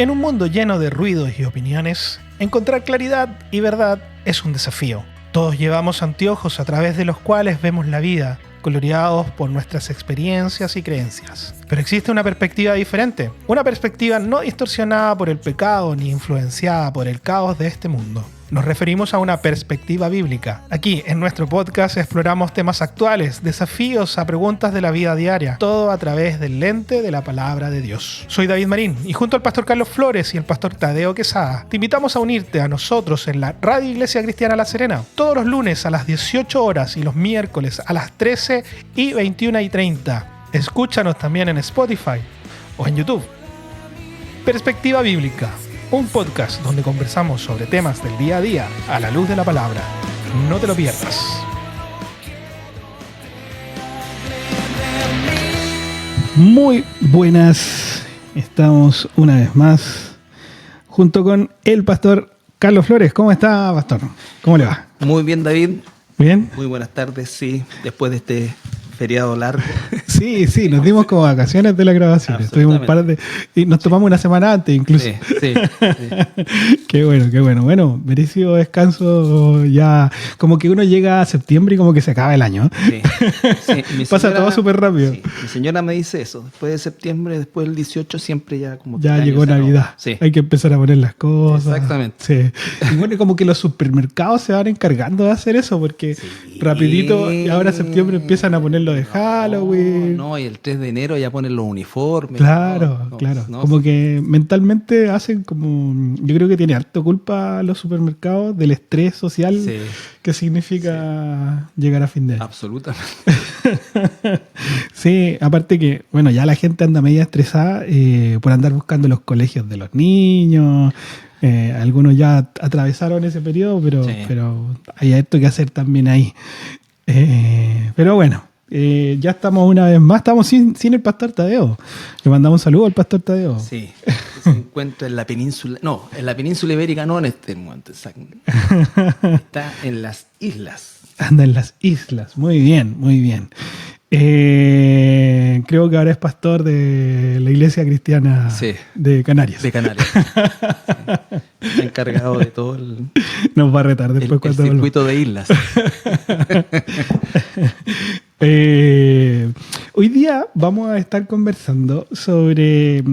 En un mundo lleno de ruidos y opiniones, encontrar claridad y verdad es un desafío. Todos llevamos anteojos a través de los cuales vemos la vida, coloreados por nuestras experiencias y creencias. Pero existe una perspectiva diferente, una perspectiva no distorsionada por el pecado ni influenciada por el caos de este mundo. Nos referimos a una perspectiva bíblica. Aquí, en nuestro podcast, exploramos temas actuales, desafíos a preguntas de la vida diaria, todo a través del lente de la palabra de Dios. Soy David Marín y junto al pastor Carlos Flores y el pastor Tadeo Quesada, te invitamos a unirte a nosotros en la Radio Iglesia Cristiana La Serena, todos los lunes a las 18 horas y los miércoles a las 13 y 21:30. Escúchanos también en Spotify o en YouTube. Perspectiva Bíblica, un podcast donde conversamos sobre temas del día a día a la luz de la palabra. No te lo pierdas. Muy buenas, estamos una vez más junto con el pastor Carlos Flores. ¿Cómo está, pastor? ¿Cómo le va? Muy bien, David. ¿Bien? Muy buenas tardes, sí, después de este feriado largo. Sí, nos dimos como vacaciones de la grabación. Estuvimos un par de... Y nos tomamos una semana antes incluso. Sí. Qué bueno. Bueno, merecido descanso ya. Como que uno llega a septiembre y como que se acaba el año. Sí. Pasa todo súper rápido. Sí. Mi señora me dice eso. Después de septiembre, después del 18, siempre ya como que ya el llegó año se Navidad. acabó. Sí. Hay que empezar a poner las cosas. Exactamente. Sí. Y bueno, como que los supermercados se van encargando de hacer eso porque rapidito, y ahora septiembre empiezan a poner lo de Halloween. No, y el 3 de enero ya ponen los uniformes. Claro. No. Como que mentalmente hacen como... Yo creo que tiene harto culpa los supermercados del estrés social que significa llegar a fin de año. Absolutamente. Sí, aparte que, bueno, ya la gente anda media estresada por andar buscando los colegios de los niños. Algunos ya atravesaron ese periodo, pero hay esto que hacer también ahí. Pero bueno. Ya estamos una vez más, estamos sin el pastor Tadeo. Le mandamos un saludo al pastor Tadeo. Sí, se encuentra en la península, en la península ibérica, no en este momento, exacto. Está en las islas. Anda en las islas, muy bien. Creo que ahora es pastor de la iglesia cristiana de Canarias. De Canarias. Sí. Está encargado de todo Nos va a retar después cuando el circuito de islas. Hoy día vamos a estar conversando sobre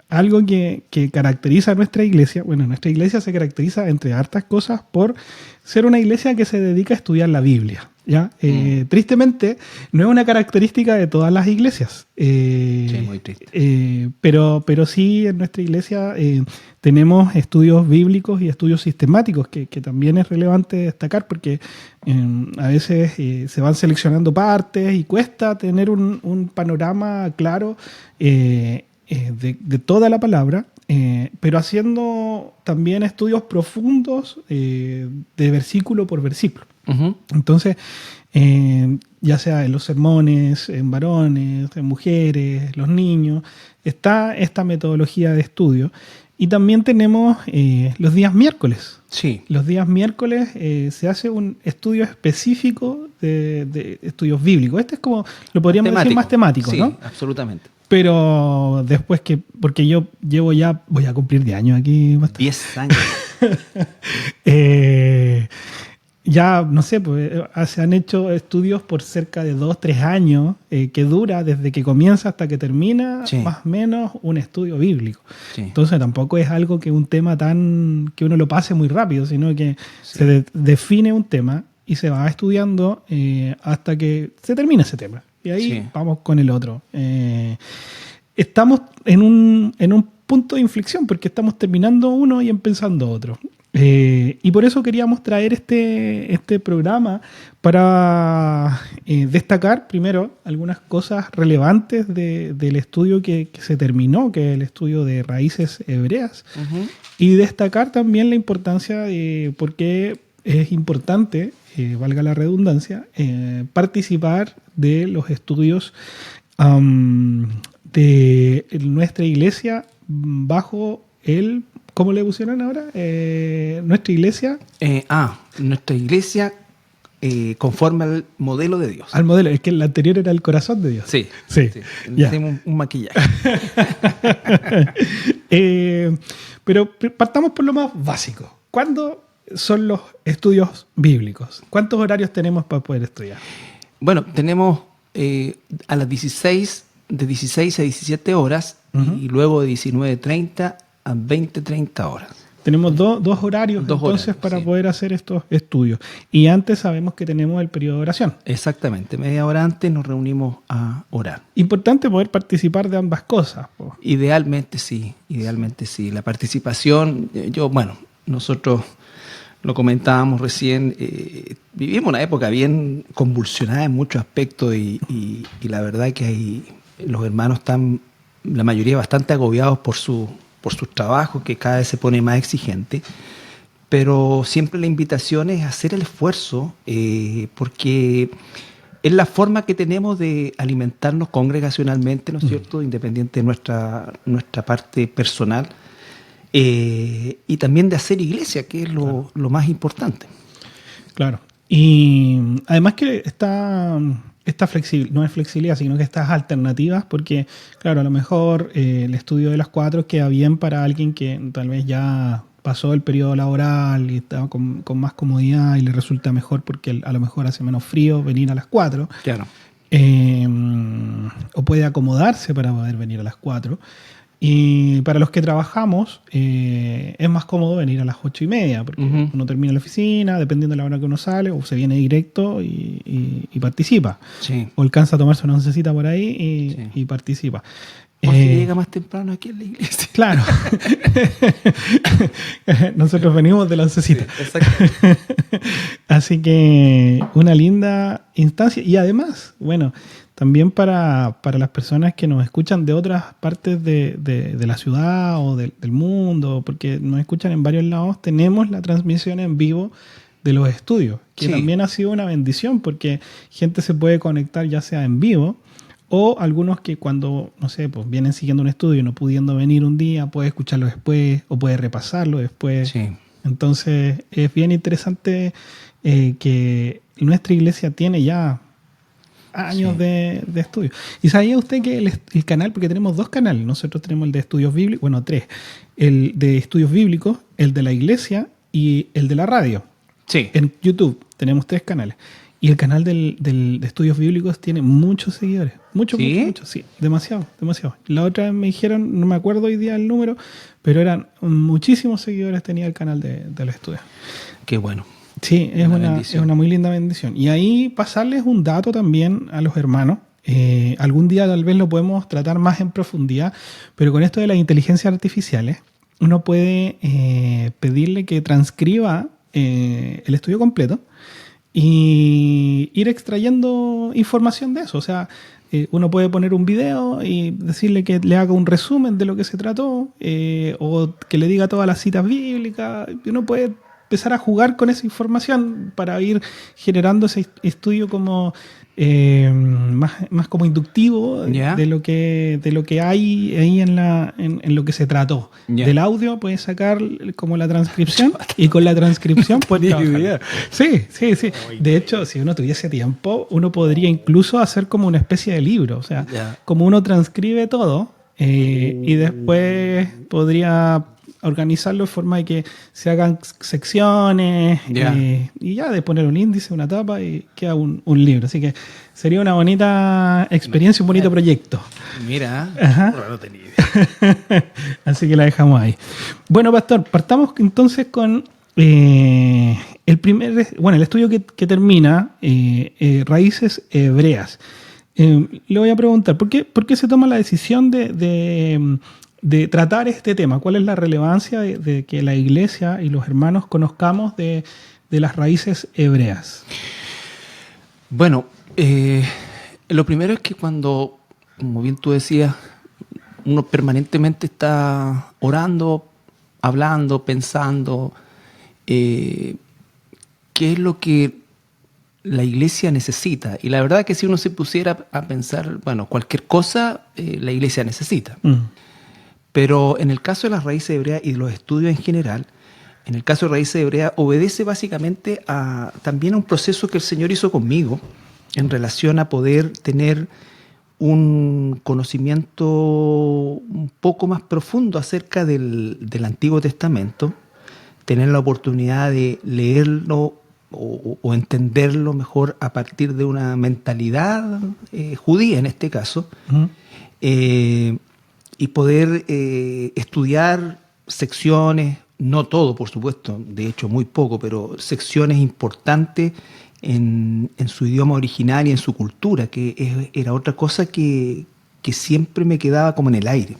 algo que caracteriza a nuestra iglesia. Bueno, nuestra iglesia se caracteriza, entre hartas cosas, por ser una iglesia que se dedica a estudiar la Biblia. ¿Ya? Tristemente, no es una característica de todas las iglesias. Sí, muy triste. Pero sí, en nuestra iglesia tenemos estudios bíblicos y estudios sistemáticos, que también es relevante destacar porque a veces se van seleccionando partes y cuesta tener un panorama claro de toda la palabra. Pero haciendo también estudios profundos de versículo por versículo. Uh-huh. Entonces, ya sea en los sermones, en varones, en mujeres, los niños, está esta metodología de estudio. Y también tenemos los días miércoles. Sí. Los días miércoles se hace un estudio específico de estudios bíblicos. Este es como, lo podríamos decir más temático, sí, ¿no? Sí, absolutamente. Pero después porque yo llevo ya, voy a cumplir 10 años aquí. 10 años. Ya, no sé, pues se han hecho estudios por cerca de 2-3 años, que dura desde que comienza hasta que termina, más o menos, un estudio bíblico. Sí. Entonces tampoco es algo que un tema que uno lo pase muy rápido, sino que se define un tema y se va estudiando hasta que se termina ese tema. Y ahí vamos con el otro. Estamos en un punto de inflexión porque estamos terminando uno y empezando otro. Y por eso queríamos traer este programa para destacar primero algunas cosas relevantes del estudio que se terminó, que es el estudio de raíces hebreas, y destacar también la importancia de por qué es importante, valga la redundancia, participar de los estudios de nuestra iglesia bajo el... ¿Cómo le pusieron ahora? Nuestra iglesia. Nuestra iglesia conforme al modelo de Dios. Al modelo, es que el anterior era el corazón de Dios. Sí. Hicimos un maquillaje. Pero partamos por lo más básico. ¿Cuándo son los estudios bíblicos? ¿Cuántos horarios tenemos para poder estudiar? Bueno, tenemos a las 16 a 17 horas y luego de 19:30 a 20:30 horas. Tenemos dos horarios para poder hacer estos estudios. Y antes sabemos que tenemos el periodo de oración. Exactamente, media hora antes nos reunimos a orar. Importante poder participar de ambas cosas. Idealmente sí. La participación, nosotros lo comentábamos recién, vivimos una época bien convulsionada en muchos aspectos y la verdad que los hermanos están, la mayoría, bastante agobiados por sus trabajos, que cada vez se pone más exigente, pero siempre la invitación es hacer el esfuerzo, porque es la forma que tenemos de alimentarnos congregacionalmente, ¿no es cierto?, independiente de nuestra parte personal, y también de hacer iglesia, que es lo más importante. Claro, y además que esta flexibilidad, no es flexibilidad, sino que estas alternativas, porque, claro, a lo mejor el estudio de las 4 queda bien para alguien que tal vez ya pasó el periodo laboral y está con más comodidad y le resulta mejor porque a lo mejor hace menos frío venir a las 4. Claro. O puede acomodarse para poder venir a las 4. Y para los que trabajamos, es más cómodo venir a las 8:30, porque uno termina la oficina, dependiendo de la hora que uno sale, o se viene directo y participa. Sí. O alcanza a tomarse una oncecita por ahí y participa. O si llega más temprano aquí en la iglesia. Claro. Nosotros venimos de la oncecita. Sí, exacto. Así que una linda instancia. Y además, bueno, también para las personas que nos escuchan de otras partes de la ciudad o del mundo, porque nos escuchan en varios lados, tenemos la transmisión en vivo de los estudios, que también ha sido una bendición, porque gente se puede conectar ya sea en vivo, o algunos que cuando, no sé, pues vienen siguiendo un estudio y no pudiendo venir un día, puede escucharlo después o puede repasarlo después. Sí. Entonces es bien interesante que nuestra iglesia tiene ya años de estudio. ¿Y sabía usted que el canal, porque tenemos 2 canales, nosotros tenemos el de estudios bíblicos, bueno, 3, el de estudios bíblicos, el de la iglesia y el de la radio? Sí. En YouTube tenemos 3 canales. Y el canal de estudios bíblicos tiene muchos seguidores. Muchos, sí, demasiado. La otra vez me dijeron, no me acuerdo hoy día el número, pero eran muchísimos seguidores tenía el canal de los estudios. Qué bueno. Sí, es una muy linda bendición. Y ahí pasarles un dato también a los hermanos. Algún día tal vez lo podemos tratar más en profundidad, pero con esto de las inteligencias artificiales, uno puede pedirle que transcriba el estudio completo y ir extrayendo información de eso. O sea, uno puede poner un video y decirle que le haga un resumen de lo que se trató, o que le diga todas las citas bíblicas. Uno puede empezar a jugar con esa información para ir generando ese estudio como más como inductivo de lo que hay ahí en lo que se trató. Del audio puedes sacar como la transcripción y con la transcripción puedes trabajar. Sí. De hecho, si uno tuviese tiempo, uno podría incluso hacer como una especie de libro. O sea, como uno transcribe todo y después podría organizarlo de forma de que se hagan secciones y ya de poner un índice, una tapa y queda un libro. Así que sería una bonita experiencia, un bonito proyecto. Mira, no tenía idea. Así que la dejamos ahí. Bueno, pastor, partamos entonces con el estudio que termina, Raíces Hebreas. Le voy a preguntar, ¿por qué se toma la decisión de tratar este tema? ¿Cuál es la relevancia de que la iglesia y los hermanos conozcamos de las raíces hebreas? Bueno, lo primero es que cuando, como bien tú decías, uno permanentemente está orando, hablando, pensando, qué es lo que la iglesia necesita. Y la verdad es que si uno se pusiera a pensar, bueno, cualquier cosa la iglesia necesita. Pero en el caso de las raíces hebreas y de los estudios en general, en el caso de Raíces Hebreas, obedece básicamente también a un proceso que el Señor hizo conmigo en relación a poder tener un conocimiento un poco más profundo acerca del Antiguo Testamento, tener la oportunidad de leerlo o entenderlo mejor a partir de una mentalidad judía en este caso, y poder estudiar secciones, no todo por supuesto, de hecho muy poco, pero secciones importantes en su idioma original y en su cultura, que era otra cosa que siempre me quedaba como en el aire.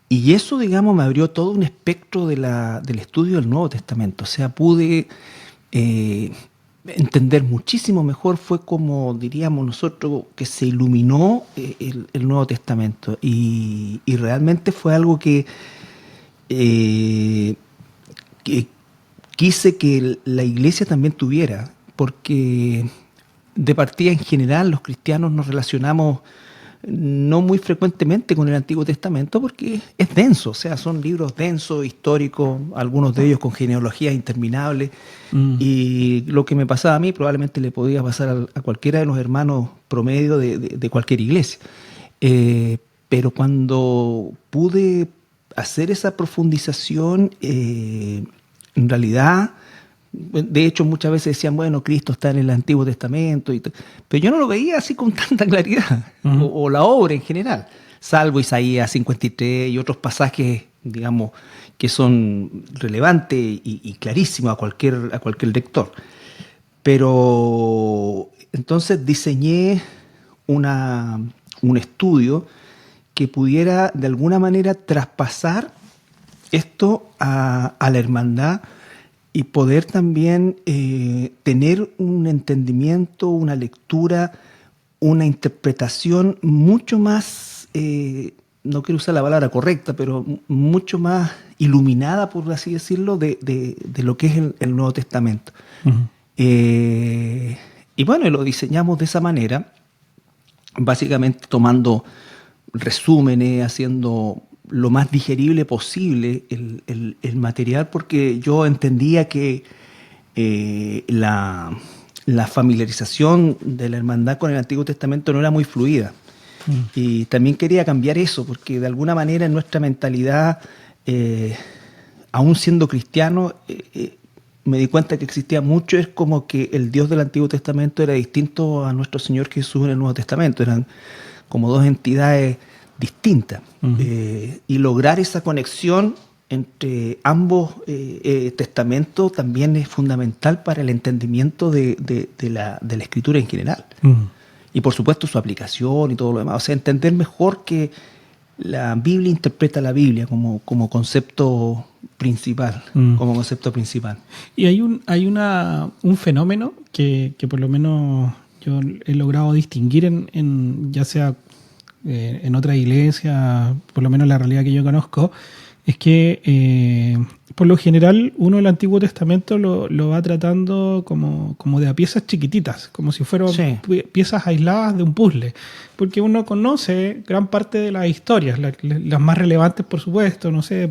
Y eso, digamos, me abrió todo un espectro del estudio del Nuevo Testamento. O sea, pude entender muchísimo mejor, fue como diríamos nosotros, que se iluminó el Nuevo Testamento. Y realmente fue algo que quise que la iglesia también tuviera, porque de partida en general los cristianos nos relacionamos no muy frecuentemente con el Antiguo Testamento porque es denso, o sea, son libros densos, históricos, algunos de ellos con genealogías interminables, y lo que me pasaba a mí probablemente le podía pasar a cualquiera de los hermanos promedio de cualquier iglesia. Pero cuando pude hacer esa profundización, en realidad, de hecho muchas veces decían, bueno, Cristo está en el Antiguo Testamento, pero yo no lo veía así con tanta claridad, o la obra en general, salvo Isaías 53 y otros pasajes, digamos, que son relevantes y clarísimos a cualquier lector. Pero entonces diseñé un estudio que pudiera de alguna manera traspasar esto a la hermandad y poder también tener un entendimiento, una lectura, una interpretación mucho más, no quiero usar la palabra correcta, pero mucho más iluminada, por así decirlo, de lo que es el Nuevo Testamento. Y bueno, lo diseñamos de esa manera, básicamente tomando resúmenes, haciendo lo más digerible posible el material, porque yo entendía que la familiarización de la hermandad con el Antiguo Testamento no era muy fluida. Y también quería cambiar eso, porque de alguna manera en nuestra mentalidad, aún siendo cristiano, me di cuenta que existía mucho, es como que el Dios del Antiguo Testamento era distinto a nuestro Señor Jesús en el Nuevo Testamento. Eran como dos entidades distintas. Y lograr esa conexión entre ambos testamentos también es fundamental para el entendimiento de la Escritura en general. Y por supuesto su aplicación y todo lo demás. O sea, entender mejor que la Biblia interpreta la Biblia como concepto principal. Como concepto principal. Y hay un fenómeno que por lo menos yo he logrado distinguir en ya sea en otra iglesia, por lo menos la realidad que yo conozco, es que por lo general uno el Antiguo Testamento lo va tratando como de a piezas chiquititas, como si fueran piezas aisladas de un puzzle, porque uno conoce gran parte de las historias, las más relevantes por supuesto, no sé,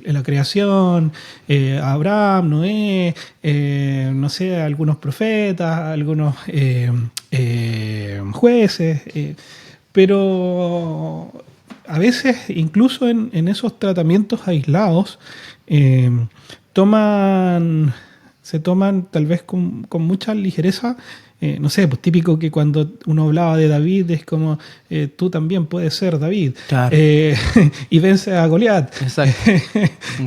la creación, Abraham, Noé, no sé, algunos profetas, algunos jueces, pero a veces, incluso en esos tratamientos aislados, se toman tal vez con mucha ligereza. No sé, pues típico que cuando uno hablaba de David es como tú también puedes ser David, claro. Y vence a Goliat. Exacto.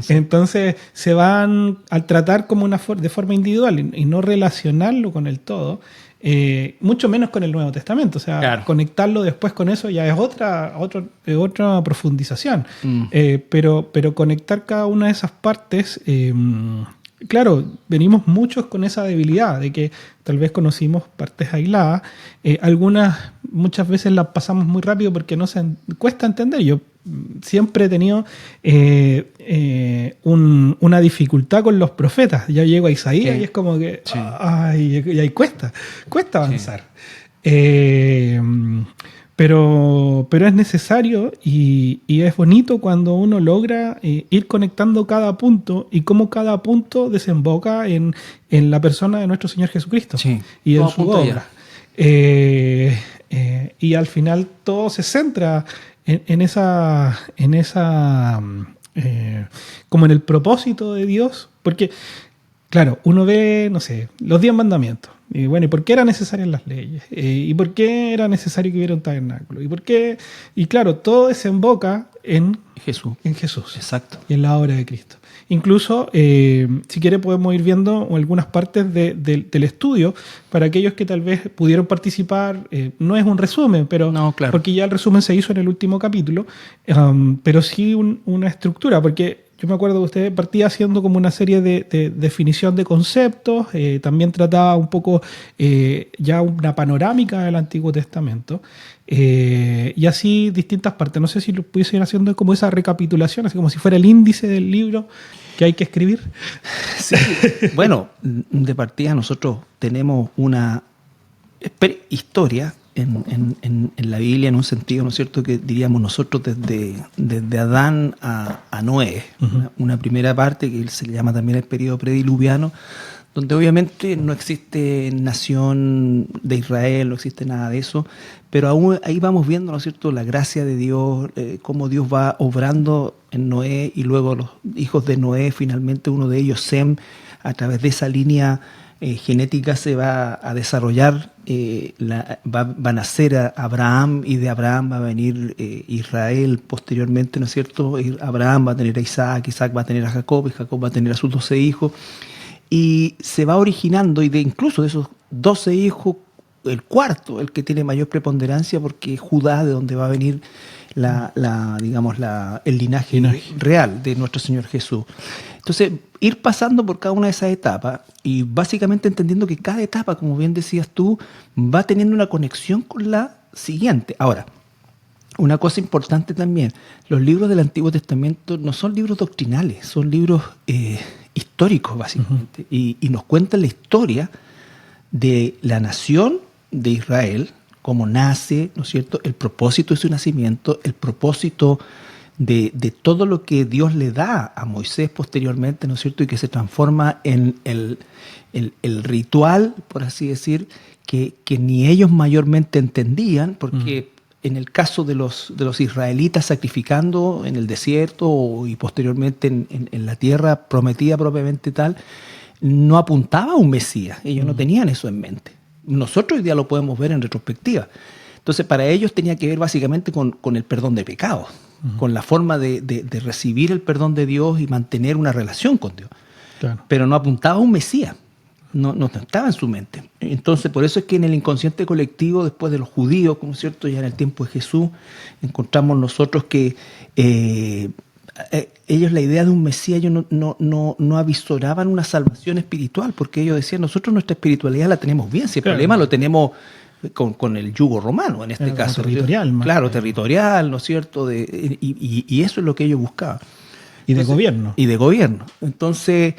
Entonces se van a tratar como de forma individual y no relacionarlo con el todo. Mucho menos con el Nuevo Testamento, o sea, claro. Conectarlo después con eso ya es otra profundización, pero conectar cada una de esas partes, claro, venimos muchos con esa debilidad de que tal vez conocimos partes aisladas, muchas veces las pasamos muy rápido porque cuesta entender. Yo siempre he tenido una dificultad con los profetas. Ya llego a Isaías y es como que y ahí cuesta avanzar. Pero es necesario y es bonito cuando uno logra ir conectando cada punto y cómo cada punto desemboca en la persona de nuestro Señor Jesucristo y en su obra. Y al final todo se centra en esa como en el propósito de Dios, porque claro, uno ve, no sé, los 10 mandamientos. Y bueno, ¿y por qué eran necesarias las leyes? ¿Y por qué era necesario que hubiera un tabernáculo? ¿Y por qué? Y claro, todo desemboca en Jesús. En Jesús. Exacto. Y en la obra de Cristo. Incluso, si quiere, podemos ir viendo algunas partes del estudio para aquellos que tal vez pudieron participar. No es un resumen, pero no, claro, porque ya el resumen se hizo en el último capítulo, pero sí una estructura, porque yo me acuerdo que usted partía haciendo como una serie de definición de conceptos, también trataba un poco ya una panorámica del Antiguo Testamento, y así distintas partes. No sé si lo pudiese ir haciendo como esa recapitulación, así como si fuera el índice del libro que hay que escribir. Sí. Bueno, de partida nosotros tenemos una historia en la Biblia, en un sentido, ¿no es cierto?, que diríamos nosotros desde Adán a Noé. Una primera parte que se le llama también el periodo prediluviano, donde obviamente no existe nación de Israel, no existe nada de eso, pero aún ahí vamos viendo, ¿no es cierto?, la gracia de Dios, cómo Dios va obrando en Noé, y luego los hijos de Noé, finalmente uno de ellos, Sem, a través de esa línea genética se va a desarrollar, va a nacer a Abraham, y de Abraham va a venir Israel posteriormente, ¿no es cierto? Abraham va a tener a Isaac, Isaac va a tener a Jacob, y Jacob va a tener a sus 12 hijos, y se va originando, y incluso de esos 12 hijos, el cuarto, el que tiene mayor preponderancia, porque es Judá, de donde va a venir el linaje real de nuestro Señor Jesús. Entonces, ir pasando por cada una de esas etapas y básicamente entendiendo que cada etapa, como bien decías tú, va teniendo una conexión con la siguiente. Ahora, una cosa importante también, los libros del Antiguo Testamento no son libros doctrinales, son libros históricos, básicamente, y nos cuentan la historia de la nación de Israel, cómo nace, ¿no es cierto?, el propósito de su nacimiento, el propósito de todo lo que Dios le da a Moisés posteriormente, ¿no es cierto?, y que se transforma en el ritual, por así decir, que ni ellos mayormente entendían, porque en el caso de los israelitas sacrificando en el desierto y posteriormente en la tierra prometida propiamente tal, no apuntaba a un Mesías, ellos no tenían eso en mente. Nosotros hoy día lo podemos ver en retrospectiva. Entonces, para ellos tenía que ver básicamente con el perdón de pecados, con la forma de recibir el perdón de Dios y mantener una relación con Dios. Claro. Pero no apuntaba a un Mesías, no estaba en su mente. Entonces, por eso es que en el inconsciente colectivo, después de los judíos, como es cierto, ya en el tiempo de Jesús, encontramos nosotros que ellos la idea de un Mesías, ellos no avisoraban una salvación espiritual, porque ellos decían, nosotros nuestra espiritualidad la tenemos bien, si el problema lo tenemos con el yugo romano, en este caso. Territorial. Claro, territorial, ¿no es cierto? Y eso es lo que ellos buscaban. Y de gobierno. Y de gobierno. Entonces,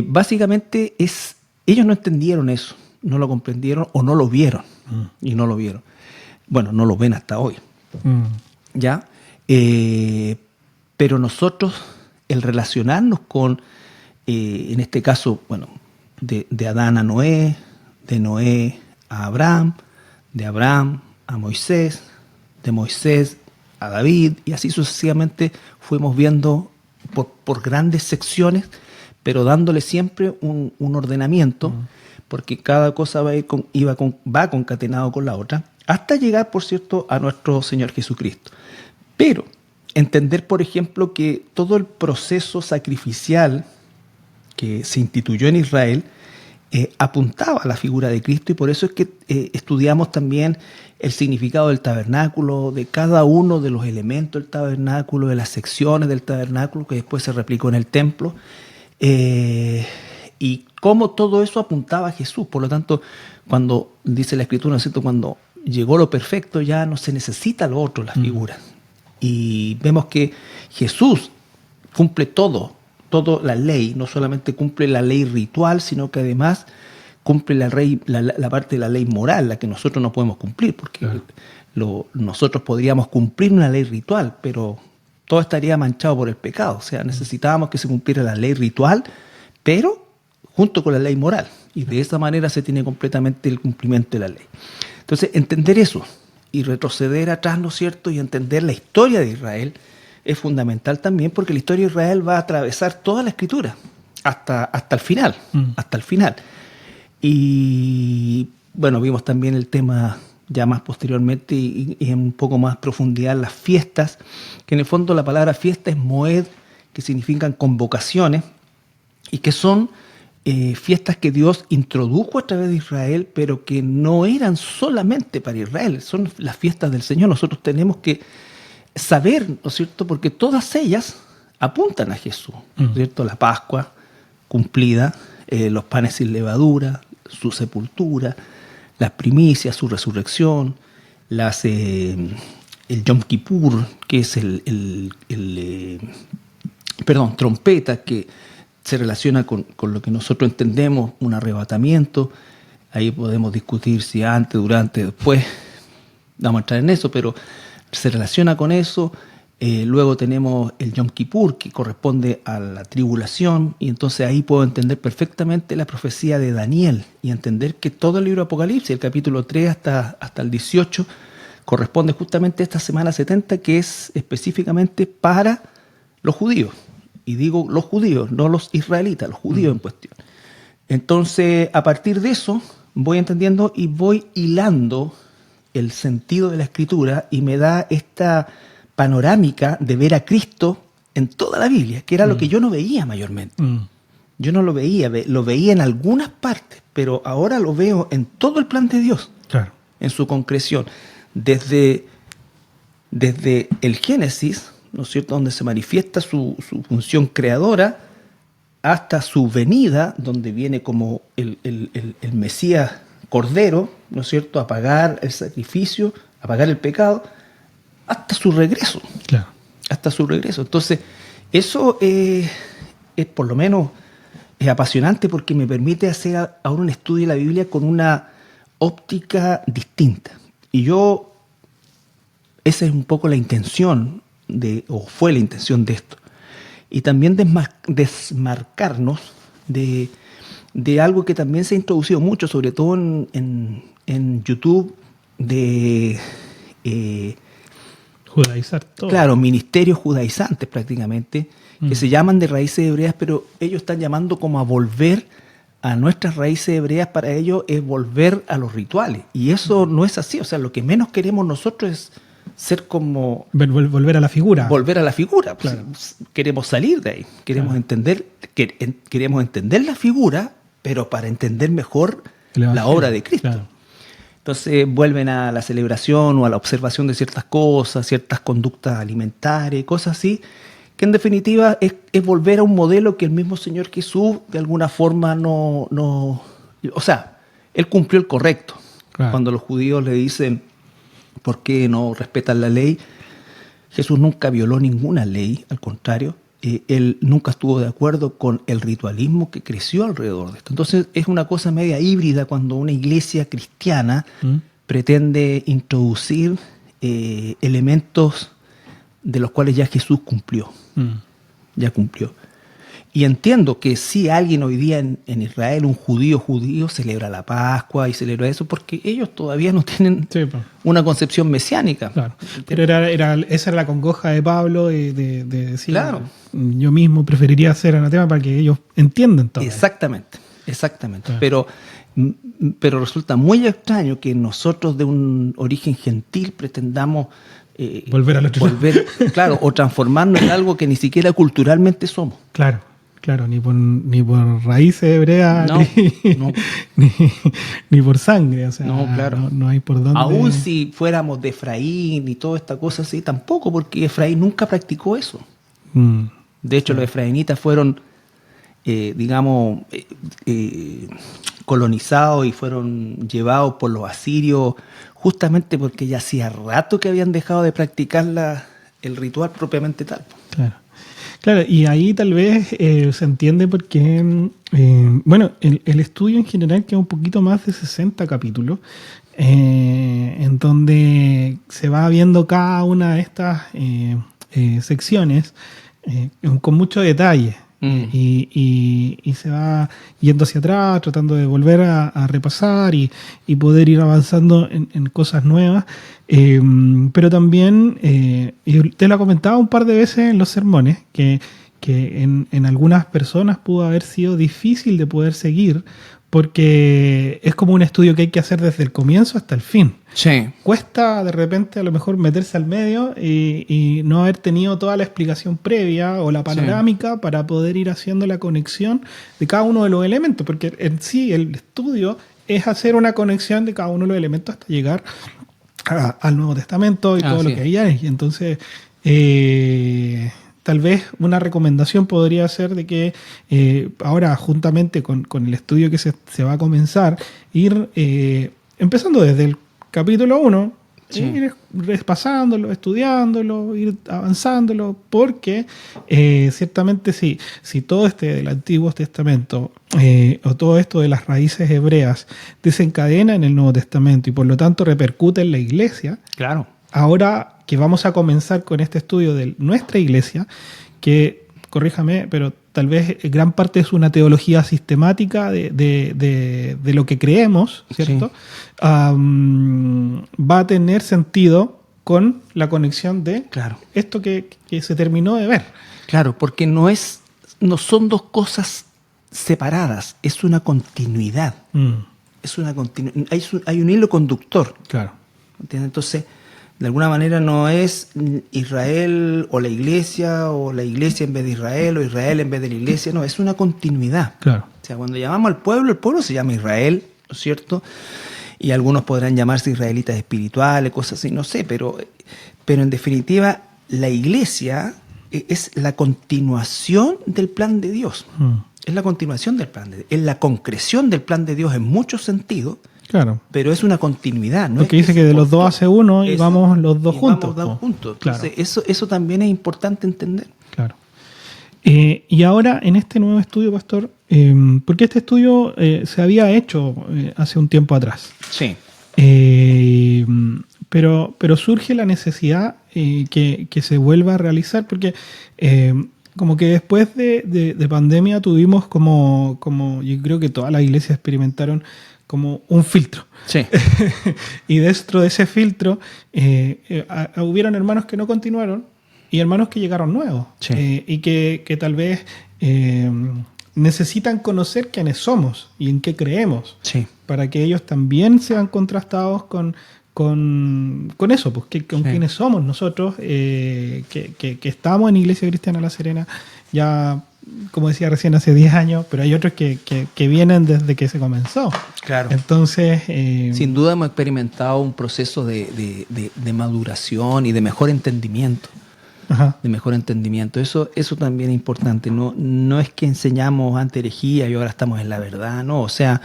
básicamente ellos no entendieron eso, no lo comprendieron o no lo vieron. Y no lo vieron. Bueno, no lo ven hasta hoy. ¿Ya? Pero nosotros, el relacionarnos con, en este caso, bueno, de Adán a Noé, de Noé a Abraham, de Abraham a Moisés, de Moisés a David, y así sucesivamente fuimos viendo por grandes secciones, pero dándole siempre un ordenamiento, porque cada cosa va concatenado con la otra, hasta llegar, por cierto, a nuestro Señor Jesucristo. Pero entender, por ejemplo, que todo el proceso sacrificial que se instituyó en Israel apuntaba a la figura de Cristo, y por eso es que estudiamos también el significado del tabernáculo, de cada uno de los elementos del tabernáculo, de las secciones del tabernáculo, que después se replicó en el templo, y cómo todo eso apuntaba a Jesús. Por lo tanto, cuando dice la Escritura, ¿no es cierto?, cuando llegó lo perfecto, ya no se necesita lo otro, las figuras. Y vemos que Jesús cumple toda la ley, no solamente cumple la ley ritual, sino que además cumple la parte de la ley moral, la que nosotros no podemos cumplir, porque nosotros podríamos cumplir una ley ritual, pero todo estaría manchado por el pecado. O sea, necesitábamos que se cumpliera la ley ritual, pero junto con la ley moral. Y de esa manera se tiene completamente el cumplimiento de la ley. Entonces, entender eso y retroceder atrás, ¿no es cierto?, y entender la historia de Israel es fundamental también, porque la historia de Israel va a atravesar toda la Escritura hasta el final, hasta el final. Y bueno, vimos también el tema ya más posteriormente y en un poco más profundidad las fiestas, que en el fondo la palabra fiesta es moed, que significan convocaciones y que son fiestas que Dios introdujo a través de Israel, pero que no eran solamente para Israel, son las fiestas del Señor. Nosotros tenemos que saber, ¿no es cierto?, porque todas ellas apuntan a Jesús, ¿no es cierto? La Pascua cumplida, los panes sin levadura, su sepultura, las primicias, su resurrección, el Yom Kippur, que es trompeta, que se relaciona con lo que nosotros entendemos, un arrebatamiento. Ahí podemos discutir si antes, durante, después, vamos a entrar en eso, pero se relaciona con eso. Luego tenemos el Yom Kippur, que corresponde a la tribulación, y entonces ahí puedo entender perfectamente la profecía de Daniel y entender que todo el libro de Apocalipsis, el capítulo 3 hasta el 18, corresponde justamente a esta semana 70, que es específicamente para los judíos. Y digo los judíos, no los israelitas, los judíos en cuestión. Entonces, a partir de eso, voy entendiendo y voy hilando el sentido de la Escritura, y me da esta panorámica de ver a Cristo en toda la Biblia, que era lo que yo no veía mayormente. Yo no lo veía en algunas partes, pero ahora lo veo en todo el plan de Dios, en su concreción. Desde el Génesis, ¿no es cierto?, donde se manifiesta su función creadora, hasta su venida, donde viene como el Mesías Cordero, ¿no es cierto?, a pagar el sacrificio, a pagar el pecado, hasta su regreso. Hasta su regreso. Entonces, eso es por lo menos es apasionante, porque me permite hacer ahora un estudio de la Biblia con una óptica distinta. Y esa es un poco la intención fue la intención de esto. Y también desmarcarnos de algo que también se ha introducido mucho, sobre todo en YouTube, de judaizar todo. Claro, ministerios judaizantes prácticamente, que se llaman de raíces hebreas, pero ellos están llamando como a volver a nuestras raíces hebreas. Para ellos es volver a los rituales. Y eso no es así. O sea, lo que menos queremos nosotros es ser como... Volver a la figura. Volver a la figura. Claro. Queremos salir de ahí. Queremos entender la figura, pero para entender mejor la obra de Cristo. Claro. Entonces vuelven a la celebración o a la observación de ciertas cosas, ciertas conductas alimentarias, cosas así, que en definitiva es volver a un modelo que el mismo Señor Jesús de alguna forma no... O sea, Él cumplió el correcto. Claro. Cuando los judíos le dicen, ¿por qué no respetan la ley? Jesús nunca violó ninguna ley, al contrario. Él nunca estuvo de acuerdo con el ritualismo que creció alrededor de esto. Entonces es una cosa media híbrida cuando una iglesia cristiana pretende introducir elementos de los cuales ya Jesús cumplió. Ya cumplió. Y entiendo que si alguien hoy día en Israel, un judío celebra la Pascua y celebra eso, porque ellos todavía no tienen una concepción mesiánica. Claro. Pero esa era la congoja de Pablo de decir, claro, yo mismo preferiría hacer anatema para que ellos entiendan todo. Exactamente. Claro. Pero resulta muy extraño que nosotros de un origen gentil pretendamos volver al otro lado. Claro, o transformarnos en algo que ni siquiera culturalmente somos. Claro, ni por raíces hebreas, no. ni por sangre, o sea, claro. No hay por dónde. Aún si fuéramos de Efraín y toda esta cosa así, tampoco, porque Efraín nunca practicó eso. De hecho, los efraínitas fueron, colonizados y fueron llevados por los asirios justamente porque ya hacía rato que habían dejado de practicar el ritual propiamente tal. Claro, y ahí tal vez se entiende porque, bueno, el estudio en general queda un poquito más de 60 capítulos, en donde se va viendo cada una de estas secciones con mucho detalle. Y se va yendo hacia atrás, tratando de volver a repasar y poder ir avanzando en cosas nuevas. Pero también, y te lo comentaba un par de veces en los sermones, que en algunas personas pudo haber sido difícil de poder seguir, porque es como un estudio que hay que hacer desde el comienzo hasta el fin. Sí. Cuesta de repente a lo mejor meterse al medio y no haber tenido toda la explicación previa o la panorámica para poder ir haciendo la conexión de cada uno de los elementos, porque en sí el estudio es hacer una conexión de cada uno de los elementos hasta llegar al Nuevo Testamento y todo lo que hay ahí. Y entonces, tal vez una recomendación podría ser de que ahora, juntamente con el estudio que se va a comenzar, ir empezando desde el capítulo 1, ir repasándolo, estudiándolo, ir avanzándolo, porque ciertamente si todo del Antiguo Testamento o todo esto de las raíces hebreas desencadena en el Nuevo Testamento y por lo tanto repercute en la iglesia, claro. Ahora que vamos a comenzar con este estudio de nuestra iglesia, que, corríjame, pero tal vez gran parte es una teología sistemática de lo que creemos, ¿cierto? Sí. Va a tener sentido con la conexión de esto que se terminó de ver. Claro, porque no son dos cosas separadas, es una continuidad. Es una hay un hilo conductor. Claro. ¿Entiendes? Entonces, de alguna manera no es Israel o la iglesia en vez de Israel o Israel en vez de la iglesia, no, es una continuidad. Claro. O sea, cuando llamamos al pueblo, el pueblo se llama Israel, ¿no es cierto? Y algunos podrán llamarse israelitas espirituales, cosas así, no sé, pero en definitiva la iglesia es la continuación del plan de Dios. Es la continuación del plan de Dios, es la concreción del plan de Dios en muchos sentidos. Claro. Pero es una continuidad, ¿no? Porque dice que de los dos hace uno y vamos los dos juntos. Vamos dos juntos. Claro. Entonces, eso también es importante entender. Claro. Y ahora, en este nuevo estudio, Pastor, porque este estudio se había hecho hace un tiempo atrás. Sí. Pero surge la necesidad que se vuelva a realizar, porque como que después de pandemia tuvimos como yo creo que todas las iglesias experimentaron como un filtro. Sí. Y dentro de ese filtro hubieron hermanos que no continuaron y hermanos que llegaron nuevos. Sí. Y que tal vez necesitan conocer quiénes somos y en qué creemos. Sí. Para que ellos también sean contrastados con eso, pues con quiénes somos nosotros, que estamos en Iglesia Cristiana La Serena ya, como decía recién, hace 10 años, pero hay otros que vienen desde que se comenzó. Claro. Entonces, sin duda hemos experimentado un proceso de maduración y de mejor entendimiento. Ajá. De mejor entendimiento. Eso también es importante. No es que enseñamos ante herejía y ahora estamos en la verdad, no. O sea,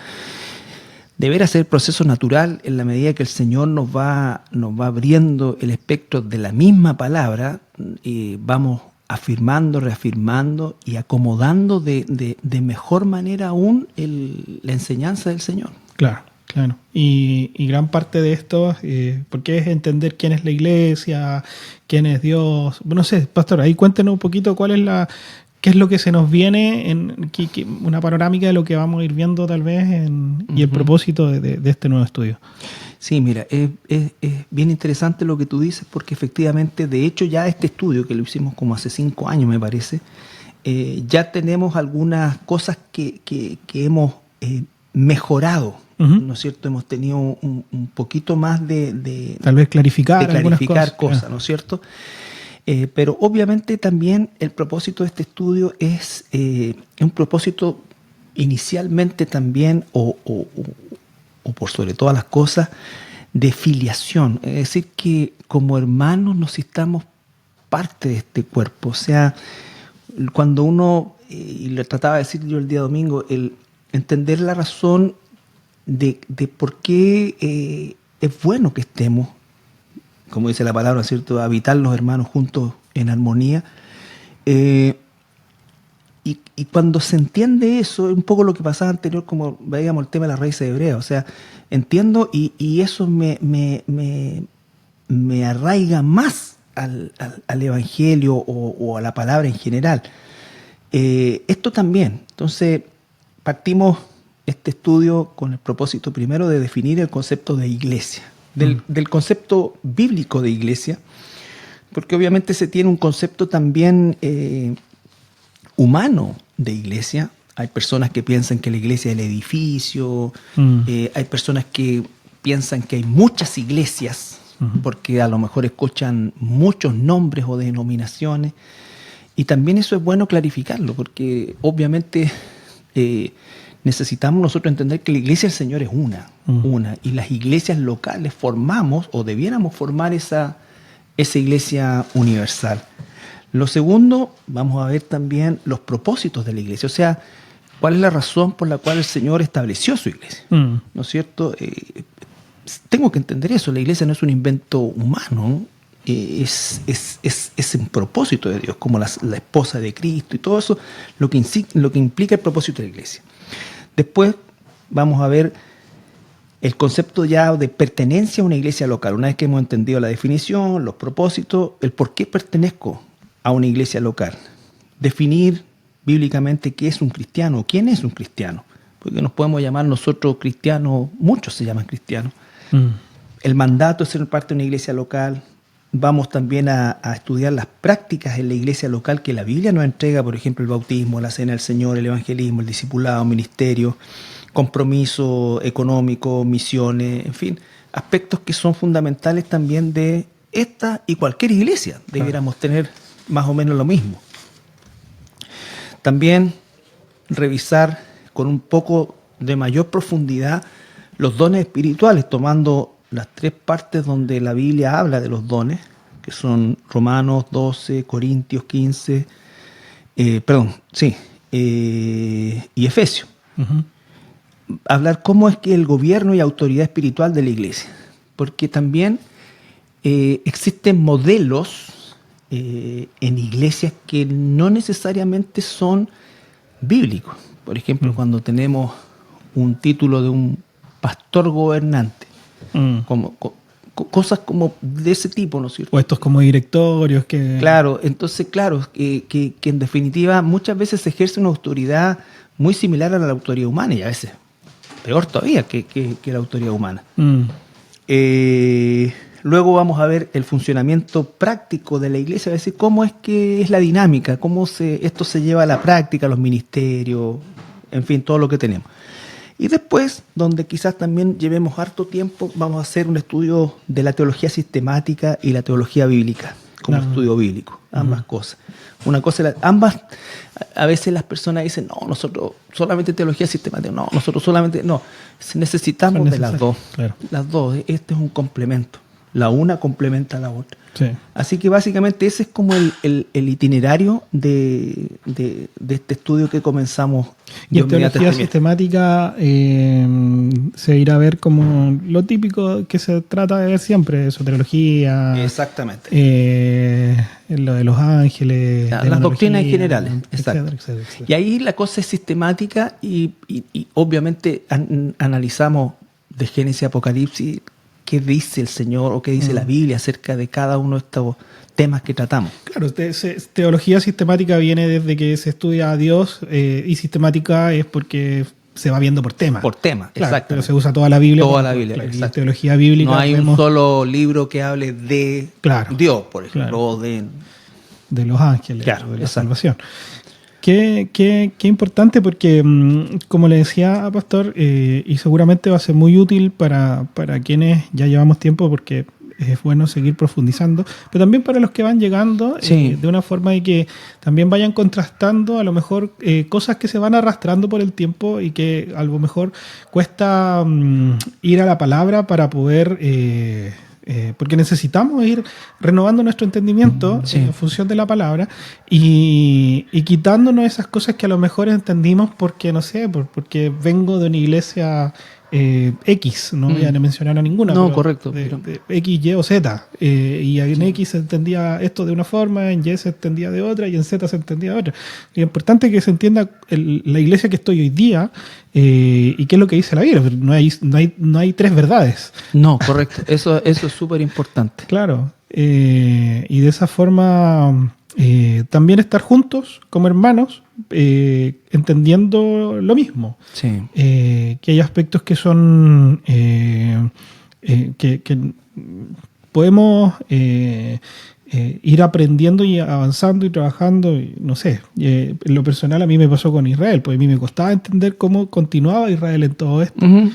deberá ser proceso natural en la medida que el Señor nos va abriendo el espectro de la misma palabra y vamos afirmando, reafirmando y acomodando de mejor manera aún la enseñanza del Señor. Claro. Y gran parte de esto, porque es entender quién es la iglesia, quién es Dios. No sé, Pastor, ahí cuéntenos un poquito qué es lo que se nos viene, una panorámica de lo que vamos a ir viendo tal vez y el propósito de este nuevo estudio. Sí, mira, es bien interesante lo que tú dices, porque efectivamente, de hecho, ya este estudio, que lo hicimos como hace 5 años, me parece, ya tenemos algunas cosas que hemos mejorado, ¿no es cierto? Hemos tenido un poquito más de tal vez clarificar cosas, ¿no es cierto? Pero obviamente también el propósito de este estudio es un propósito inicialmente también, o por sobre todas las cosas, de filiación. Es decir, que como hermanos nos sintamos parte de este cuerpo. O sea, cuando uno, y lo trataba de decir yo el día domingo, el entender la razón de por qué es bueno que estemos, como dice la palabra, ¿cierto?, habitar los hermanos juntos en armonía, y cuando se entiende eso, es un poco lo que pasaba anterior, como veíamos el tema de las raíces hebreas. O sea, entiendo y eso me arraiga más al Evangelio o a la palabra en general. Esto también. Entonces, partimos este estudio con el propósito primero de definir el concepto de iglesia, del concepto bíblico de iglesia, porque obviamente se tiene un concepto también humano de iglesia. Hay personas que piensan que la iglesia es el edificio, hay personas que piensan que hay muchas iglesias, porque a lo mejor escuchan muchos nombres o denominaciones, y también eso es bueno clarificarlo, porque obviamente necesitamos nosotros entender que la iglesia del Señor es una, y las iglesias locales formamos o debiéramos formar esa iglesia universal. Lo segundo, vamos a ver también los propósitos de la iglesia, o sea, cuál es la razón por la cual el Señor estableció su iglesia, ¿no es cierto? Tengo que entender eso, la iglesia no es un invento humano, es un propósito de Dios, como la esposa de Cristo y todo eso, lo que implica el propósito de la iglesia. Después vamos a ver el concepto ya de pertenencia a una iglesia local. Una vez que hemos entendido la definición, los propósitos, el por qué pertenezco a una iglesia local. Definir bíblicamente qué es un cristiano, quién es un cristiano. Porque nos podemos llamar nosotros cristianos, muchos se llaman cristianos. El mandato de ser parte de una iglesia local. Vamos también a estudiar las prácticas en la iglesia local que la Biblia nos entrega, por ejemplo, el bautismo, la cena del Señor, el evangelismo, el discipulado, ministerio, compromiso económico, misiones, en fin, aspectos que son fundamentales también de esta y cualquier iglesia. Debiéramos tener más o menos lo mismo. También revisar con un poco de mayor profundidad los dones espirituales, tomando las tres partes donde la Biblia habla de los dones, que son Romanos 12, Corintios 15, y Efesios. Hablar cómo es que el gobierno y autoridad espiritual de la iglesia, porque también existen modelos en iglesias que no necesariamente son bíblicos. Por ejemplo, cuando tenemos un título de un pastor gobernante, cosas como de ese tipo, ¿no es cierto? O estos como directorios que... Claro, entonces, que en definitiva muchas veces se ejerce una autoridad muy similar a la autoridad humana, y a veces peor todavía que la autoridad humana. Luego vamos a ver el funcionamiento práctico de la iglesia, es decir, cómo es que es la dinámica, cómo esto se lleva a la práctica, los ministerios, en fin, todo lo que tenemos. Y después, donde quizás también llevemos harto tiempo, vamos a hacer un estudio de la teología sistemática y la teología bíblica, como estudio bíblico, ambas cosas. Una cosa, ambas, a veces las personas dicen, no, nosotros solamente teología sistemática, no, nosotros solamente, no, necesitamos de las dos. Claro. Las dos, este es un complemento. La una complementa a la otra. Sí. Así que básicamente ese es como el itinerario de este estudio que comenzamos. Y en teología sistemática se irá a ver como lo típico que se trata de ver siempre, soteriología. Exactamente. Lo de los ángeles. Las doctrinas en general. Exacto. Etcétera. Y ahí la cosa es sistemática y obviamente analizamos de Génesis a Apocalipsis qué dice el Señor o qué dice la Biblia acerca de cada uno de estos temas que tratamos. Claro, teología sistemática viene desde que se estudia a Dios y sistemática es porque se va viendo por tema. Por tema, claro, exacto. Pero se usa toda la Biblia. Toda la Biblia, claro, y teología bíblica. No hay un solo libro que hable de Dios, por ejemplo, claro, o de los ángeles, claro, de la salvación. Qué importante porque, como le decía a Pastor, y seguramente va a ser muy útil para quienes ya llevamos tiempo porque es bueno seguir profundizando, pero también para los que van llegando, de una forma de que también vayan contrastando a lo mejor cosas que se van arrastrando por el tiempo y que a lo mejor cuesta ir a la palabra para poder... porque necesitamos ir renovando nuestro entendimiento en función de la palabra y quitándonos esas cosas que a lo mejor entendimos porque, no sé, porque vengo de una iglesia X, no voy a mencionar a ninguna. No, correcto. De X, Y o Z. Y en X se entendía esto de una forma, en Y se entendía de otra y en Z se entendía de otra. Y es importante que se entienda la iglesia que estoy hoy día y qué es lo que dice la Biblia. No hay tres verdades. No, correcto. Eso es súper importante. Claro. Y de esa forma también estar juntos como hermanos, entendiendo lo mismo. Sí. Que hay aspectos que son que podemos ir aprendiendo y avanzando y trabajando. Y, no sé, en lo personal a mí me pasó con Israel, pues a mí me costaba entender cómo continuaba Israel en todo esto. Uh-huh.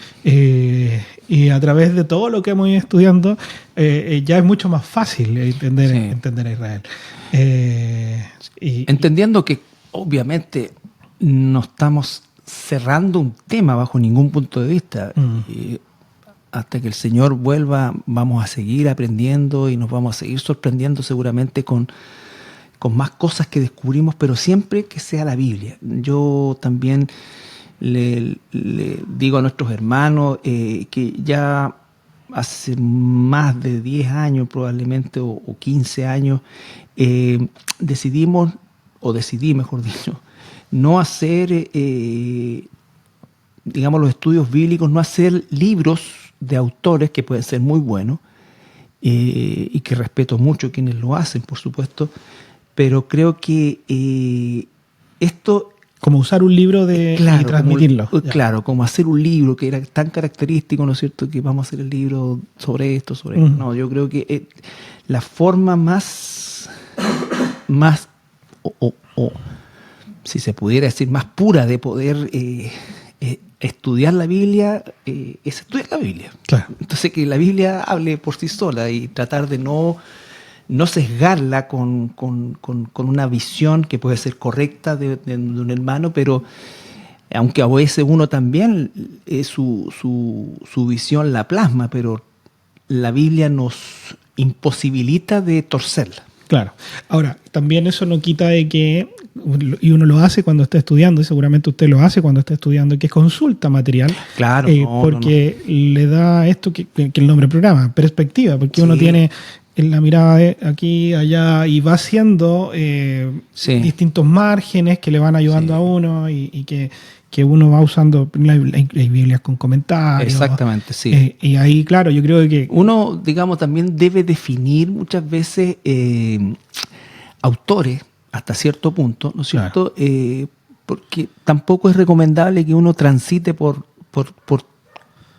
Y a través de todo lo que hemos ido estudiando, ya es mucho más fácil entender a Israel. Entendiendo que obviamente no estamos cerrando un tema bajo ningún punto de vista. Hasta que el Señor vuelva, vamos a seguir aprendiendo y nos vamos a seguir sorprendiendo seguramente con más cosas que descubrimos, pero siempre que sea la Biblia. Yo también le digo a nuestros hermanos que ya hace más de 10 años probablemente o 15 años decidí, mejor dicho, no hacer digamos los estudios bíblicos, no hacer libros de autores que pueden ser muy buenos y que respeto mucho quienes lo hacen, por supuesto, pero creo que esto... Como usar un libro y transmitirlo. Claro, como hacer un libro que era tan característico, ¿no es cierto?, que vamos a hacer el libro sobre esto, sobre esto. No, yo creo que la forma más o si se pudiera decir, más pura de poder estudiar la Biblia es estudiar la Biblia. Claro. Entonces, que la Biblia hable por sí sola y tratar de no sesgarla con una visión que puede ser correcta de un hermano, pero aunque a veces uno también su visión la plasma, pero la Biblia nos imposibilita de torcerla. Claro. Ahora, también eso no quita de que, y uno lo hace cuando está estudiando, y seguramente usted lo hace cuando está estudiando, que consulta material. Claro. Porque le da esto que el nombre programa, perspectiva, porque uno tiene en la mirada de aquí, allá, y va haciendo distintos márgenes que le van ayudando a uno y que uno va usando. Hay Biblias con comentarios. Exactamente, sí. Y ahí, claro, yo creo que... Uno, digamos, también debe definir muchas veces autores hasta cierto punto, ¿no es cierto? Claro. Porque tampoco es recomendable que uno transite por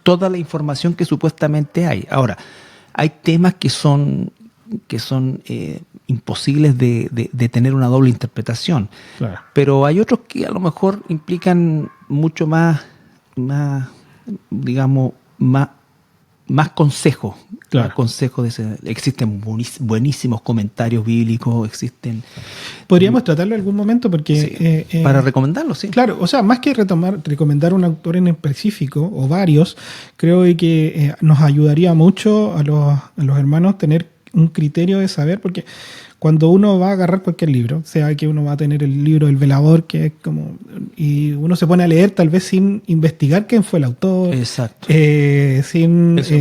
toda la información que supuestamente hay. Ahora, hay temas que son imposibles de tener una doble interpretación. Claro. Pero hay otros que a lo mejor implican mucho más digamos, más consejo. Claro. Consejo existen buenísimos comentarios bíblicos, existen... Podríamos tratarlo en algún momento porque... Sí, para recomendarlo, sí. Claro, o sea, más que recomendar un autor en específico o varios, creo que nos ayudaría mucho a los hermanos tener un criterio de saber, porque cuando uno va a agarrar cualquier libro, sea que uno va a tener el libro El Velador, que es como... Y uno se pone a leer tal vez sin investigar quién fue el autor. Exacto. Eso es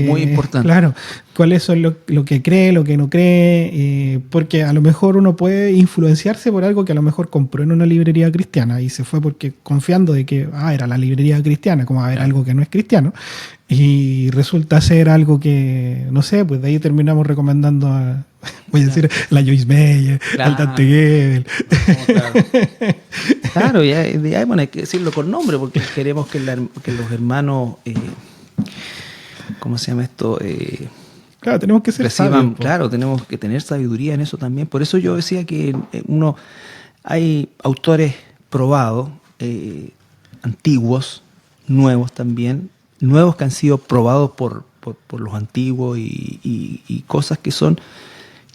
muy importante. Claro, cuáles son lo que cree, lo que no cree, porque a lo mejor uno puede influenciarse por algo que a lo mejor compró en una librería cristiana y se fue porque confiando de que era la librería cristiana, como algo que no es cristiano, y resulta ser algo que, no sé, pues de ahí terminamos recomendando voy a decir, la Joyce Meyer, al Dante Gebel. Claro, bueno, hay que decirlo con nombre porque queremos que los hermanos, ¿cómo se llama esto? Claro, tenemos que ser sabios. Claro, tenemos que tener sabiduría en eso también. Por eso yo decía que hay autores probados, antiguos, nuevos también, nuevos que han sido probados por los antiguos y cosas que son...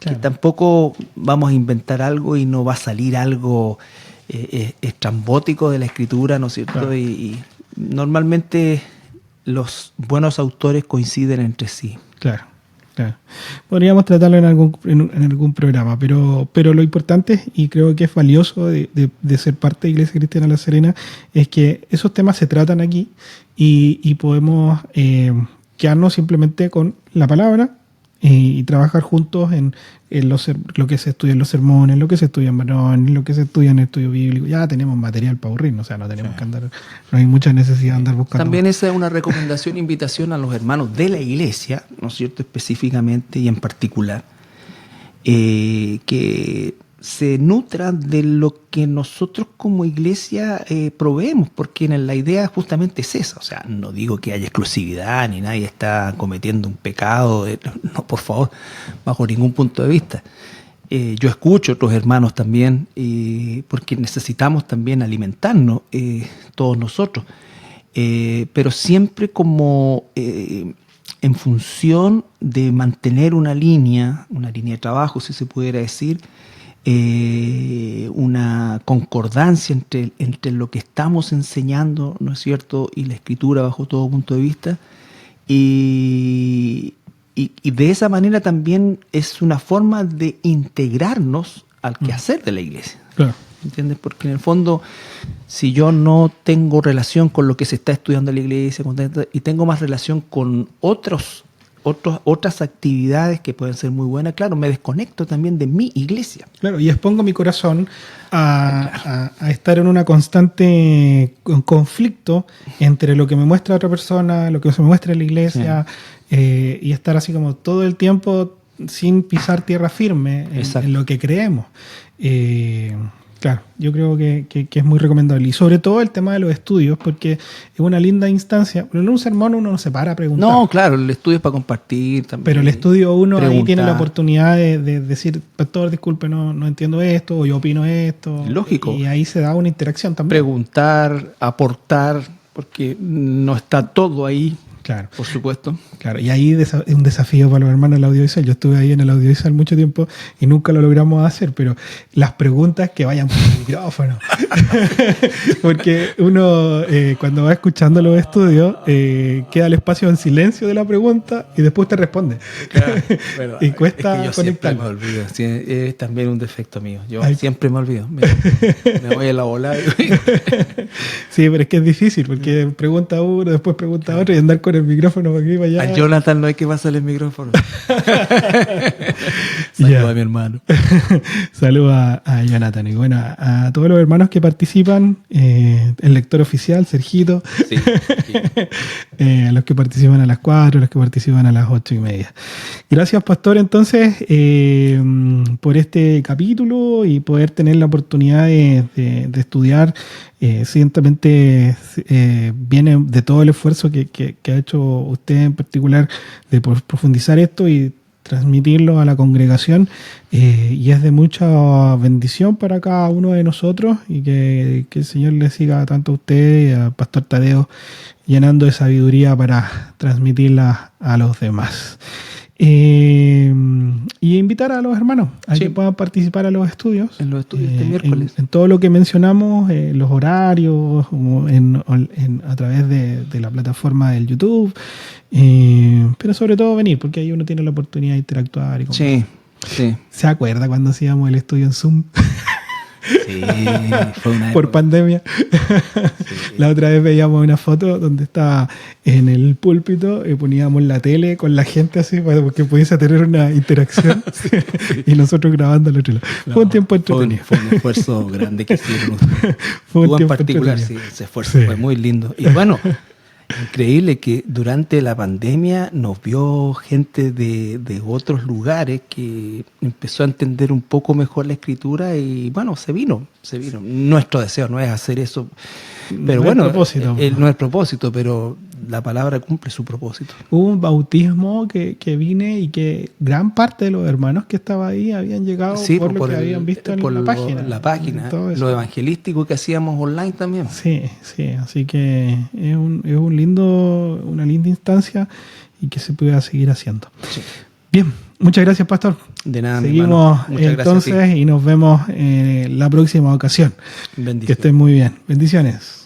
Claro. Que tampoco vamos a inventar algo y no va a salir algo estrambótico de la escritura, ¿no es cierto? Claro. Y normalmente los buenos autores coinciden entre sí. Claro. Claro. Podríamos tratarlo en algún programa, pero lo importante, y creo que es valioso de ser parte de Iglesia Cristiana La Serena, es que esos temas se tratan aquí y podemos quedarnos simplemente con la palabra y trabajar juntos en lo que se estudia en los sermones, lo que se estudia en varones, lo que se estudia en el estudio bíblico. Ya tenemos material para aburrirnos, o sea, no tenemos que andar, no hay mucha necesidad de andar buscando. También esa es una recomendación, invitación a los hermanos de la iglesia, ¿no es cierto?, específicamente y en particular, que se nutran de lo que nosotros como iglesia proveemos, porque la idea justamente es esa. O sea, no digo que haya exclusividad ni nadie está cometiendo un pecado, no, por favor, bajo ningún punto de vista. Yo escucho a otros hermanos también, porque necesitamos también alimentarnos todos nosotros, pero siempre como en función de mantener una línea de trabajo, si se pudiera decir, una concordancia entre lo que estamos enseñando, ¿no es cierto?, y la Escritura bajo todo punto de vista, y de esa manera también es una forma de integrarnos al quehacer de la iglesia. Claro. ¿Entiendes? Porque en el fondo, si yo no tengo relación con lo que se está estudiando en la iglesia y tengo más relación con otras actividades que pueden ser muy buenas, claro, me desconecto también de mi iglesia. Claro, y expongo mi corazón a estar en una constante conflicto entre lo que me muestra otra persona, lo que se me muestra en la iglesia, y estar así como todo el tiempo sin pisar tierra firme en lo que creemos. Claro, yo creo que es muy recomendable. Y sobre todo el tema de los estudios, porque es una linda instancia. Pero en un sermón uno no se para a preguntar. No, claro, el estudio es para compartir también. Pero el estudio uno ahí tiene la oportunidad de decir, pastor, disculpe, no entiendo esto, o yo opino esto. Lógico. Y ahí se da una interacción también. Preguntar, aportar, porque no está todo ahí. Claro. Por supuesto. Claro, y ahí es un desafío para los hermanos del audiovisual. Yo estuve ahí en el audiovisual mucho tiempo y nunca lo logramos hacer, pero las preguntas que vayan por el micrófono. Porque uno, cuando va escuchando los estudios, queda el espacio en silencio de la pregunta y después te responde. Claro, bueno, y cuesta es que yo conectar. Me olvido. Sí, es también un defecto mío. Yo siempre me olvido. Me voy a la bola. Sí, pero es que es difícil porque pregunta uno, después pregunta otro y andar con el micrófono para aquí y para allá. A Jonathan no hay que pasarle el micrófono. Saludos a mi hermano. Saludos a Jonathan. Y bueno, a todos los hermanos que participan, el lector oficial, Sergito. Sí. A los que participan a las 4, a los que participan a las 8:30. Gracias, pastor, entonces, por este capítulo y poder tener la oportunidad de estudiar. Ciertamente viene de todo el esfuerzo que ha hecho usted en particular de profundizar esto y transmitirlo a la congregación, y es de mucha bendición para cada uno de nosotros, y que el Señor le siga tanto a usted y al pastor Tadeo llenando de sabiduría para transmitirla a los demás. Y invitar a los hermanos a que puedan participar a los estudios. En los estudios este miércoles. En todo lo que mencionamos, los horarios, a través de la plataforma del YouTube. Pero sobre todo venir, porque ahí uno tiene la oportunidad de interactuar. Sí. ¿Se acuerda cuando hacíamos el estudio en Zoom? Sí, fue una por pandemia. Sí. La otra vez veíamos una foto donde estaba en el púlpito y poníamos la tele con la gente así para que pudiese tener una interacción. Sí. Y nosotros grabando al otro lado. No, fue un tiempo entretenido. Fue un esfuerzo grande que hicieron. Fue un tiempo en particular, entretenido. Sí, ese esfuerzo fue muy lindo. Y bueno, increíble que durante la pandemia nos vio gente de otros lugares que empezó a entender un poco mejor la escritura y bueno, se vino. Nuestro deseo no es hacer eso, pero no es propósito, pero la palabra cumple su propósito. Hubo un bautismo que vine y que gran parte de los hermanos que estaban ahí habían llegado por lo que habían visto en la página. La página, lo evangelístico que hacíamos online también. Sí, así que es una linda instancia y que se pueda seguir haciendo. Sí. Bien, muchas gracias, pastor. De nada, seguimos entonces y nos vemos en la próxima ocasión. Bendiciones. Que estén muy bien. Bendiciones.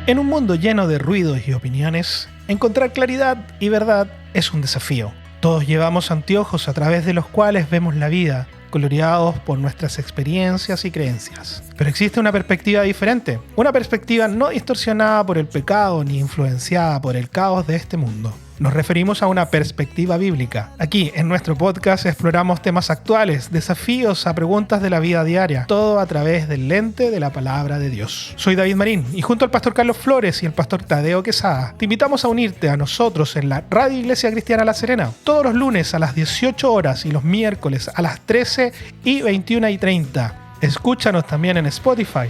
En un mundo lleno de ruidos y opiniones, encontrar claridad y verdad es un desafío. Todos llevamos anteojos a través de los cuales vemos la vida, coloreados por nuestras experiencias y creencias. Pero existe una perspectiva diferente, una perspectiva no distorsionada por el pecado ni influenciada por el caos de este mundo. Nos referimos a una perspectiva bíblica. Aquí, en nuestro podcast, exploramos temas actuales, desafíos a preguntas de la vida diaria, todo a través del lente de la palabra de Dios. Soy David Marín y junto al pastor Carlos Flores y el pastor Tadeo Quesada, te invitamos a unirte a nosotros en la Radio Iglesia Cristiana La Serena, todos los lunes a las 18 horas y los miércoles a las 13 y 21:30. Escúchanos también en Spotify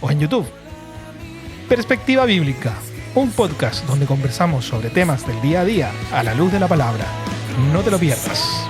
o en YouTube. Perspectiva Bíblica, un podcast donde conversamos sobre temas del día a día a la luz de la palabra. No te lo pierdas.